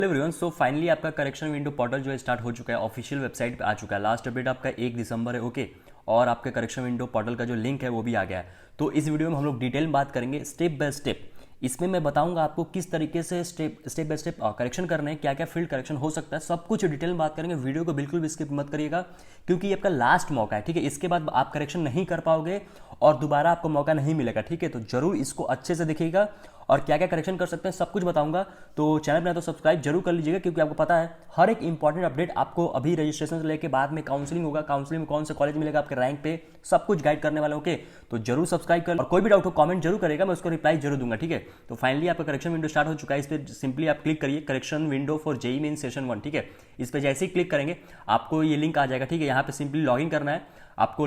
Everyone, so finally आपका correction window portal जो है स्टार्ट हो चुका है, ऑफिशियल वेबसाइट पे आ चुका है। लास्ट अपडेट आपका 1 दिसंबर है, ओके। और आपके करेक्शन विंडो पोर्टल का जो लिंक है वो भी आ गया है। तो इस वीडियो में हम लोग डिटेल में बात करेंगे, स्टेप बाय स्टेप। इसमें मैं बताऊंगा आपको किस तरीके से स्टेप बाय स्टेप करेक्शन करना है, क्या क्या फील्ड करेक्शन हो सकता है, सब कुछ डिटेल में बात करेंगे। वीडियो को बिल्कुल भी स्किप मत करिएगा, क्योंकि ये आपका लास्ट मौका है, ठीक है। इसके बाद आप करेक्शन नहीं कर पाओगे और दोबारा आपको मौका नहीं मिलेगा, ठीक है। तो जरूर इसको अच्छे से देखिएगा और क्या क्या करेक्शन कर सकते हैं सब कुछ बताऊंगा। तो चैनल बनाए तो सब्सक्राइब जरूर कर लीजिएगा, क्योंकि आपको पता है हर एक इंपॉर्टेंट अपडेट आपको अभी रजिस्ट्रेशन से लेकर बाद में काउंसलिंग होगा, काउंसलिंग में कौन सा कॉलेज मिलेगा, आपके रैंक पे सब कुछ गाइड करने वाला, ओके। तो जरूर सब्सक्राइब कर और कोई भी डाउट हो कमेंट जरूर करेगा, मैं उसको रिप्लाई जरूर दूंगा, ठीक है। तो फाइनली आपका करेक्शन विंडो स्टार्ट हो चुका है। इस पर सिंपली आप क्लिक करिए, correction window for JEE mains session 1, ठीक है। इस पर जैसे ही क्लिक करेंगे आपको ये लिंक आ जाएगा, ठीक है। यहाँ पे सिंपली लॉगिन करना है आपको,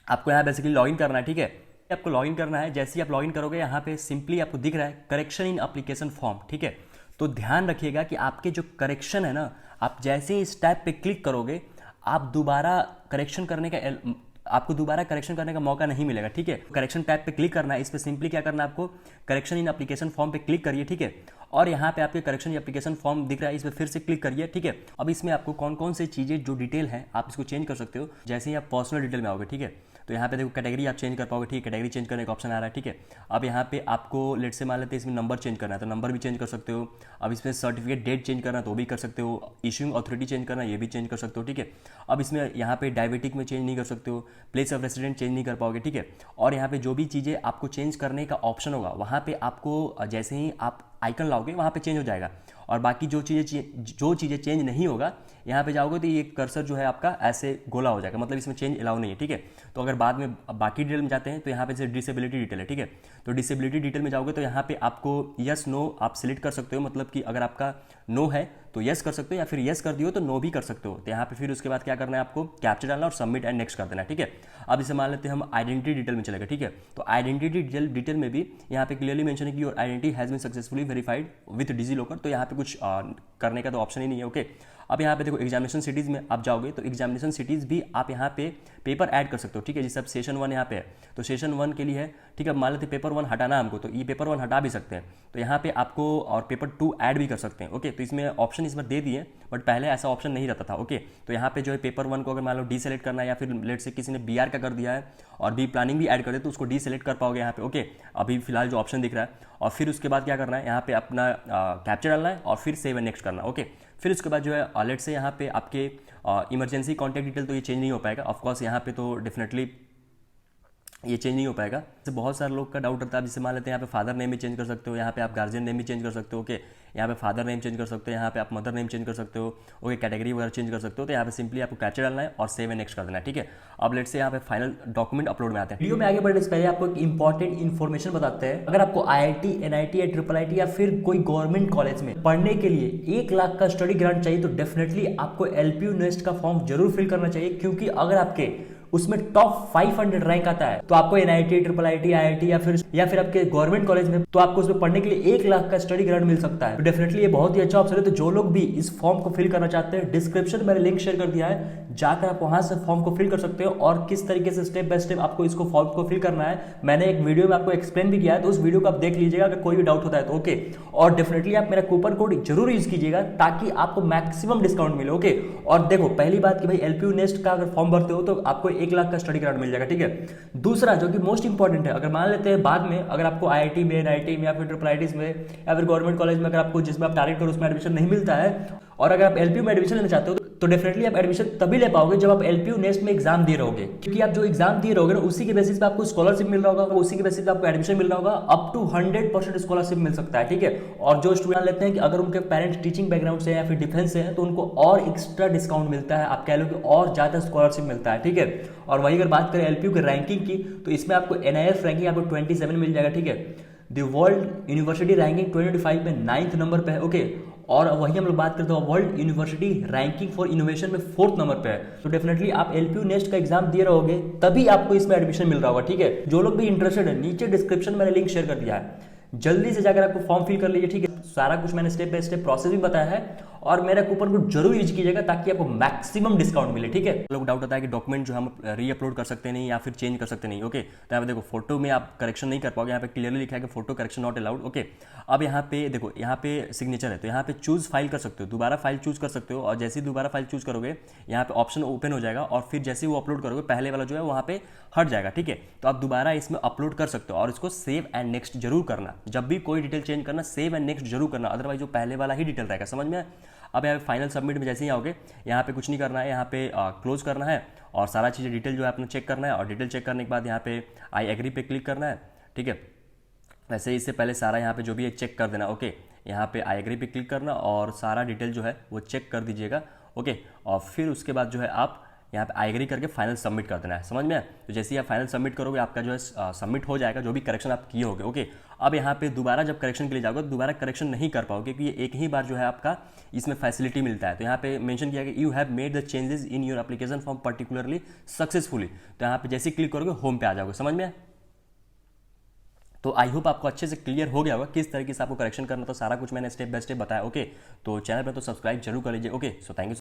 आपको यहाँ बेसिकली लॉगिन करना है, ठीक है। आपको लॉगिन करना है। जैसे ही आप लॉगिन करोगे यहाँ पे सिंपली आपको दिख रहा है करेक्शन इन एप्लीकेशन फॉर्म, ठीक है। तो ध्यान रखिएगा कि आपके जो करेक्शन है ना, आप जैसे ही इस टैब पे क्लिक करोगे आप दोबारा करेक्शन करने का आपको दोबारा करेक्शन करने का मौका नहीं मिलेगा, ठीक है। करेक्शन टैब पे क्लिक करना है। इस पे सिंपली क्या करना है आपको, करेक्शन इन एप्लीकेशन फॉर्म पे क्लिक करिए, ठीक है। और यहाँ पे आपके करेक्शन एप्लीकेशन फॉर्म दिख रहा है, इस पर फिर से क्लिक करिए, ठीक है। अब इसमें आपको कौन कौन से चीज़ें जो डिटेल है आप इसको चेंज कर सकते हो। जैसे ही आप पर्सनल डिटेल में आओगे, ठीक है, तो यहाँ पे देखो कैटेगरी आप चेंज कर पाओगे, ठीक है। कैटेगरी चेंज करने का ऑप्शन आ रहा है, ठीक है। अब यहाँ पे आपको लेट से मान लेते हैं इसमें नंबर चेंज करना है तो नंबर भी चेंज कर सकते हो। अब इसमें सर्टिफिकेट डेट चेंज करना है तो भी कर सकते हो। इशूइंग अथॉरिटी चेंज करना है ये भी चेंज कर सकते हो, ठीक है। अब इसमें यहाँ पे डायबिटिक में चेंज नहीं कर सकते हो, प्लेस ऑफ रेसिडेंट चेंज नहीं कर पाओगे, ठीक है। और यहाँ पे जो भी चीज़ें आपको चेंज करने का ऑप्शन होगा वहाँ पे आपको जैसे ही आप आइकन लाओगे वहाँ पे चेंज हो जाएगा। और बाकी जो चीज़ें चेंज नहीं होगा यहाँ पे जाओगे तो ये कर्सर जो है आपका ऐसे गोला हो जाएगा, मतलब इसमें चेंज अलाउ नहीं है, ठीक है। तो अगर बाद में बाकी डिटेल में जाते हैं तो यहाँ पे जैसे डिसेबिलिटी डिटेल है, ठीक है। तो डिसेबिलिटी डिटेल में जाओगे तो यहाँ पे आपको यस नो आप सिलेक्ट कर सकते हो, मतलब कि अगर आपका नो है तो यस कर सकते हो, या फिर यस कर दियो तो नो भी कर सकते हो। तो यहाँ पे फिर उसके बाद क्या करना है आपको, कैप्चर डालना और सबमिट एंड नेक्स्ट कर देना, ठीक है। अब इसे मान लेते हैं हम आइडेंटिटी डिटेल में चलेगा, ठीक है। तो आइडेंटिटी डिटेल में भी यहाँ पे क्लियरली मेंशन है कि your identity has been successfully verified with DigiLocker. तो यहाँ पे कुछ करने का तो ऑप्शन ही नहीं है, ओके। अब यहाँ पे देखो एग्जामिनेशन सिटीज़ में आप जाओगे तो एग्जामिनेशन सिटीज़ भी आप यहाँ पे पेपर ऐड कर सकते हो, ठीक है। जैसे अब सेशन 1 यहाँ पे है तो सेशन 1 के लिए है, ठीक है। मान लेते पेपर 1 हटाना हमको तो ये पेपर 1 हटा भी सकते हैं, तो यहाँ पे आपको और पेपर 2 ऐड भी कर सकते हैं, ओके। तो इसमें ऑप्शन इस बार दे दिए, बट पहले ऐसा ऑप्शन नहीं रहता था, ओके। तो यहाँ पे जो है पेपर 1 को अगर मान लो डी सेलेक्ट करना है, या फिर लेट से किसी ने BR का कर दिया है और बी प्लानिंग भी ऐड कर दे तो उसको डी सेलेक्ट कर पाओगे यहाँ पे, ओके। अभी फिलहाल जो ऑप्शन दिख रहा है, और फिर उसके बाद क्या करना है, यहाँ पे अपना कैप्चर डालना है और फिर सेव एंड नेक्स्ट करना, ओके। फिर उसके बाद जो है लेट से यहाँ पे आपके इमरजेंसी कॉन्टैक्ट डिटेल तो ये चेंज नहीं हो पाएगा, ऑफकोर्स यहाँ पे तो डेफिनेटली ये चेंज नहीं हो पाएगा। जैसे बहुत सारे लोग का डाउट रहता है, जिससे मान लेते हैं यहाँ पे फादर नेम भी चेंज कर सकते हो, यहाँ पे आप गार्जियन नेम भी चेंज कर सकते हो, ओके। यहाँ पे फादर नेम चेंज कर सकते हो, यहाँ पे आप मदर नेम चेंज कर सकते हो, ओके। कैटेगरी वगैरह चेंज कर सकते हो। तो यहाँ पे सिंपली आपको कैप्चर डालना है और सेव एंड नेक्स्ट कर देना है, ठीक है। अब लेट से यहाँ पे फाइनल डॉक्यूमेंट अपलोड में आते हैं। वीडियो में आगे बढ़ने से पहले आपको एक इंपॉर्टेंट इन्फॉर्मेशन बताते हैं। अगर आपको IIT, NIT या IIIT या फिर कोई गवर्नमेंट कॉलेज में पढ़ने के लिए 1 लाख का स्टडी ग्रांट चाहिए तो डेफिनेटली आपको LPU नेस्ट का फॉर्म जरूर फिल करना चाहिए, क्योंकि अगर आपके उसमें टॉप 500 रैंक आता है तो आपको NIT, IIIT, IIT या फिर आपके गवर्नमेंट कॉलेज में तो आपको उसमें पढ़ने के लिए 1 लाख का स्टडी ग्रांट मिल सकता है। तो डेफिनेटली ये बहुत ही अच्छा ऑप्शन है। तो जो लोग भी इस फॉर्म को फिल करना चाहते हैं, डिस्क्रिप्शन में मैंने लिंक शेयर कर दिया है, जाकर आप वहां से फॉर्म को फिल कर सकते हो। और किस तरीके से स्टेप बाय स्टेप आपको इसको फॉर्म को फिल करना है मैंने एक वीडियो में आपको एक्सप्लेन भी किया है, तो उस वीडियो को आप देख लीजिएगा अगर कोई भी डाउट होता है तो, ओके। और डेफिनेटली आप मेरा कूपन कोड जरूर यूज कीजिएगा ताकि आपको मैक्सिमम डिस्काउंट मिले, ओके। और देखो पहली बात कि भाई LPU नेस्ट का अगर फॉर्म भरते हो तो आपको 1 लाख का स्टडी ग्रांट मिल जाएगा, ठीक है। दूसरा जो कि मोस्ट इंपॉर्टेंट है, अगर मान लेते हैं बाद में अगर आपको IIT में, NIT में या फिर IIIT में या फिर गवर्नमेंट कॉलेज में अगर आपको जिसमें आप टारगेट करो उसमें एडमिशन नहीं मिलता है, और अगर आप LPU में एडमिशन लेना चाहते हो तो डेफिनेटली आप एडमिशन तभी ले पाओगे जब आप LPU नेस्ट में एग्जाम दे रहोगे, क्योंकि आप जो एग्जाम दे रहोगे ना उसी के बेसिस पे आपको स्कॉलरशिप मिल रहा होगा, उसी के बेसिस पे आपको एडमिशन मिल रहा होगा। अप टू 100% स्कॉलरशिप मिल सकता है, ठीक है। और जो स्टूडेंट लेते हैं कि अगर उनके पेरेंट्स टीचिंग बैकग्राउंड से या फिर डिफेंस से है तो उनको और एक्स्ट्रा डिस्काउंट मिलता है, आप कह लो कि और ज्यादा स्कॉलरशिप मिलता है, ठीक है। और वही अगर बात करें LPU की रैंकिंग की तो इसमें आपको NIF रैंकिंग आपको 27 मिल जाएगा, ठीक है। द वर्ल्ड यूनिवर्सिटी रैंकिंग 2025 में 9th नंबर पे है, ओके। और वही हम लोग बात करते हैं world university ranking for innovation में 4th नंबर पे है। तो डेफिनेटली आप LPU नेस्ट का एग्जाम दिए रहोगे तभी आपको इसमें एडमिशन मिल रहा होगा, ठीक है। जो लोग भी इंटरेस्टेड है नीचे डिस्क्रिप्शन में मैंने लिंक शेयर कर दिया है, जल्दी से जाकर आपको फॉर्म फिल कर लीजिए, ठीक है। सारा कुछ मैंने स्टेप बाय स्टेप प्रोसेस भी बताया है और मेरा कूपन कोड जरूर यूज कीजिएगा ताकि आपको मैक्सिमम डिस्काउंट मिले, ठीक है। लोग डाउट होता है कि डॉक्यूमेंट जो हम री अपलोड कर सकते नहीं या फिर चेंज कर सकते नहीं, ओके। तो यहाँ पे देखो फोटो में आप करेक्शन नहीं कर पाओगे, यहाँ पे क्लियरली लिखा है कि photo correction not allowed, okay. अब यहाँ पे देखो, यहाँ पे सिग्नेचर है तो यहाँ पे चूज फाइल कर सकते हो, दोबारा फाइल चूज कर सकते हो, और जैसे ही दोबारा फाइल चूज करोगे यहाँ पे ऑप्शन ओपन हो जाएगा और फिर जैसे ही वो अपलोड करोगे पहले वाला जो है वहाँ पे हट जाएगा, ठीक है। तो आप दोबारा इसमें अपलोड कर सकते हो और इसको सेव एंड नेक्स्ट जरूर करना, जब भी कोई डिटेल चेंज करना सेव एंड नेक्स्ट जरूर करना, अदरवाइज जो पहले वाला ही डिटेल रहेगा, समझ में। अब यहाँ पे फाइनल सबमिट में जैसे ही आओगे यहाँ पे कुछ नहीं करना है, यहाँ पे क्लोज करना है और सारा चीज़ें डिटेल जो है अपना चेक करना है, और डिटेल चेक करने के बाद यहाँ पे आई एग्री पे क्लिक करना है, ठीक है। वैसे इससे पहले सारा यहाँ पे जो भी है चेक कर देना, ओके। यहाँ पे आई एग्री पे क्लिक करना और सारा डिटेल जो है वो चेक कर दीजिएगा, ओके। और फिर उसके बाद जो है आप यहाँ पे आई एग्री करके फाइनल सबमिट कर देना है, समझ में आया? तो जैसे ही आप फाइनल सबमिट करोगे आपका जो है सबमिट हो जाएगा, जो भी करेक्शन आप किए होगे, ओके। अब यहाँ पे दोबारा जब करेक्शन के लिए जाओगे तो दोबारा करेक्शन नहीं कर पाओगे क्योंकि ये एक ही बार जो है आपका इसमें फैसिलिटी मिलता है। तो यहाँ पे मेंशन किया कि you have made the changes in your application form particularly successfully, तो यहाँ पे जैसे क्लिक करोगे होम पे आ जाओगे, समझ में आया? तो आई होप आपको अच्छे से क्लियर हो गया होगा किस तरीके से आपको करेक्शन करना, तो सारा कुछ मैंने स्टेप बाय स्टेप बताया, ओके। तो चैनल पर तो सब्सक्राइब जरूर कर लीजिए, ओके। So thank you.